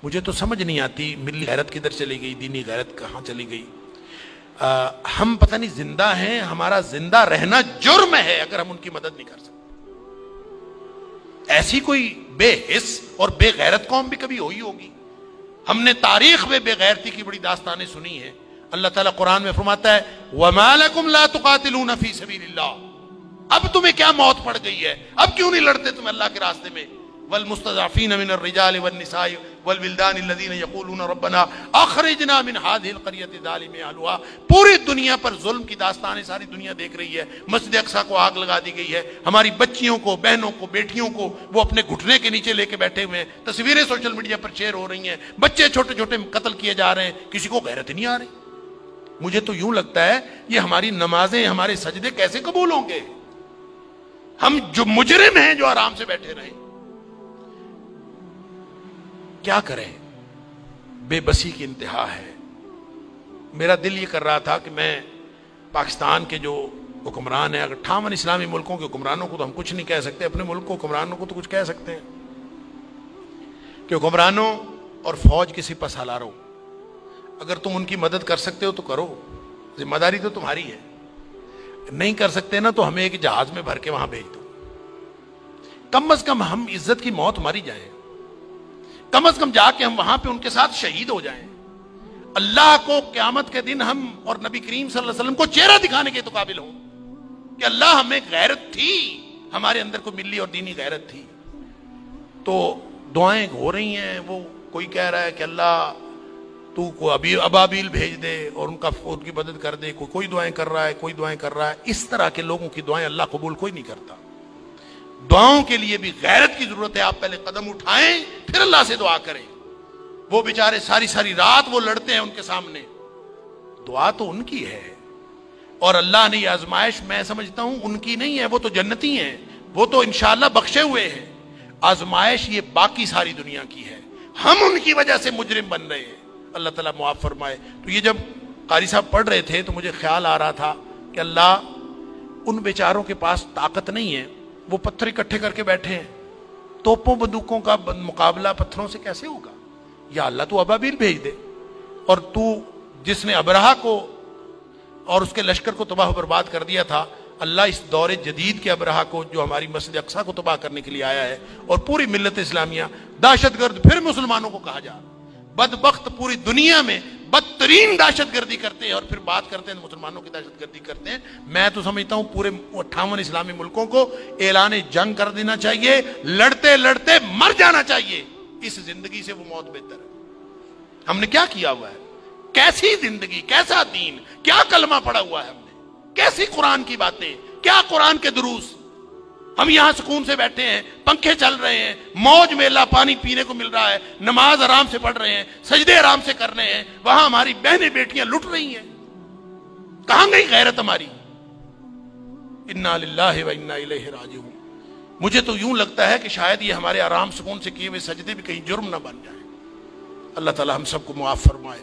مجھے تو سمجھ نہیں آتی ملی غیرت کدھر چلی گئی، دینی غیرت کہاں چلی گئی۔ ہم پتہ نہیں زندہ ہیں، ہمارا زندہ رہنا جرم ہے اگر ہم ان کی مدد نہیں کر سکتے۔ ایسی کوئی بے حس اور بے غیرت قوم بھی کبھی ہوئی ہوگی؟ ہم نے تاریخ میں بے غیرتی کی بڑی داستانیں سنی ہیں۔ اللہ تعالیٰ قرآن میں فرماتا ہے وَمَا لَكُمْ لَا تُقَاتِلُونَ فِي سَبِيلِ اللَّهِ، اب تمہیں کیا موت پڑ گئی ہے، اب کیوں نہیں لڑتے تم اللہ کے راستے میں؟ وَالْمُسْتَضْعَفِينَ مِنَ الرِّجَالِ وَالنِّسَاءِ وَالْوِلْدَانِ الَّذِينَ يَقُولُونَ رَبَّنَا أَخْرِجْنَا مِنْ هَذِهِ الْقَرْيَةِ ظَالِمِ أَهْلُهَا، پوری دنیا پر ظلم کی داستانیں ساری دنیا دیکھ رہی ہے۔ مسجد اقصیٰ کو آگ لگا دی گئی ہے، ہماری بچیوں کو، بہنوں کو، بیٹیوں کو وہ اپنے گھٹنے کے نیچے لے کے بیٹھے ہوئے ہیں، تصویریں سوشل میڈیا پر شیئر ہو رہی ہیں، بچے چھوٹے چھوٹے قتل کیے جا رہے ہیں، کسی کو غیرت نہیں آ رہی۔ مجھے تو یوں لگتا ہے یہ ہماری نمازیں، ہمارے سجدے کیسے قبول ہوں گے؟ ہم جو مجرم ہیں جو آرام سے بیٹھے رہیں، کیا کریں؟ بے بسی کی انتہا ہے۔ میرا دل یہ کر رہا تھا کہ میں پاکستان کے جو حکمران ہیں، اگر 58 اسلامی ملکوں کے حکمرانوں کو تو ہم کچھ نہیں کہہ سکتے، اپنے ملک کو حکمرانوں کو تو کچھ کہہ سکتے ہیں کہ حکمرانوں اور فوج کے سپہ سالاروں، اگر تم ان کی مدد کر سکتے ہو تو کرو، ذمہ داری تو تمہاری ہے۔ نہیں کر سکتے نا تو ہمیں ایک جہاز میں بھر کے وہاں بھیج دو، کم از کم ہم عزت کی موت ماری جائیں، کم از کم جا کے ہم وہاں پہ ان کے ساتھ شہید ہو جائیں، اللہ کو قیامت کے دن ہم اور نبی کریم صلی اللہ علیہ وسلم کو چہرہ دکھانے کے تو قابل ہوں کہ اللہ ہمیں غیرت تھی، ہمارے اندر کوئی ملی اور دینی غیرت تھی۔ تو دعائیں ہو رہی ہیں، وہ کوئی کہہ رہا ہے کہ اللہ تو کو ابابیل بھیج دے اور ان کی مدد کر دے، کوئی دعائیں کر رہا ہے، کوئی دعائیں کر رہا ہے۔ اس طرح کے لوگوں کی دعائیں اللہ قبول کوئی نہیں کرتا۔ دعاؤں کے لیے بھی غیرت کی ضرورت ہے، آپ پہلے قدم اٹھائیں پھر اللہ سے دعا کریں۔ وہ بیچارے ساری ساری رات وہ لڑتے ہیں ان کے سامنے، دعا تو ان کی ہے، اور اللہ نے یہ آزمائش میں سمجھتا ہوں ان کی نہیں ہے، وہ تو جنتی ہیں، وہ تو انشاءاللہ بخشے ہوئے ہیں۔ آزمائش یہ باقی ساری دنیا کی ہے، ہم ان کی وجہ سے مجرم بن رہے ہیں، اللہ تعالیٰ معاف فرمائے۔ تو یہ جب قاری صاحب پڑھ رہے تھے تو مجھے خیال آ رہا تھا کہ اللہ ان بیچاروں کے پاس طاقت نہیں ہے، وہ پتھر اکٹھے کر کے بیٹھے ہیں، توپوں بندوقوں کا مقابلہ پتھروں سے کیسے ہوگا؟ یا اللہ تو ابابیل بھیج دے، اور تو جس نے ابرہہ کو اور اس کے لشکر کو تباہ و برباد کر دیا تھا، اللہ اس دور جدید کے ابرہہ کو جو ہماری مسجد اقصیٰ کو تباہ کرنے کے لیے آیا ہے، اور پوری ملت اسلامیہ دہشت گرد پھر مسلمانوں کو کہا جا رہا، بدبخت پوری دنیا میں بدترین دہشت گردی کرتے ہیں، اور پھر بات کرتے ہیں مسلمانوں کی دہشت گردی کرتے ہیں۔ میں تو سمجھتا ہوں پورے 58 اسلامی ملکوں کو اعلان جنگ کر دینا چاہیے، لڑتے لڑتے مر جانا چاہیے، اس زندگی سے وہ موت بہتر ہے۔ ہم نے کیا کیا ہوا ہے؟ کیسی زندگی، کیسا دین، کیا کلمہ پڑھا ہوا ہے ہم نے، کیسی قرآن کی باتیں، کیا قرآن کے دروس۔ ہم یہاں سکون سے بیٹھے ہیں، پنکھے چل رہے ہیں، موج میلہ پانی پینے کو مل رہا ہے، نماز آرام سے پڑھ رہے ہیں، سجدے آرام سے کر رہے ہیں، وہاں ہماری بہنیں بیٹیاں لٹ رہی ہیں۔ کہاں گئی غیرت ہماری؟ انا للہ و انا الیہ راجعون۔ مجھے تو یوں لگتا ہے کہ شاید یہ ہمارے آرام سکون سے کیے ہوئے سجدے بھی کہیں جرم نہ بن جائیں۔ اللہ تعالی ہم سب کو معاف فرمائے۔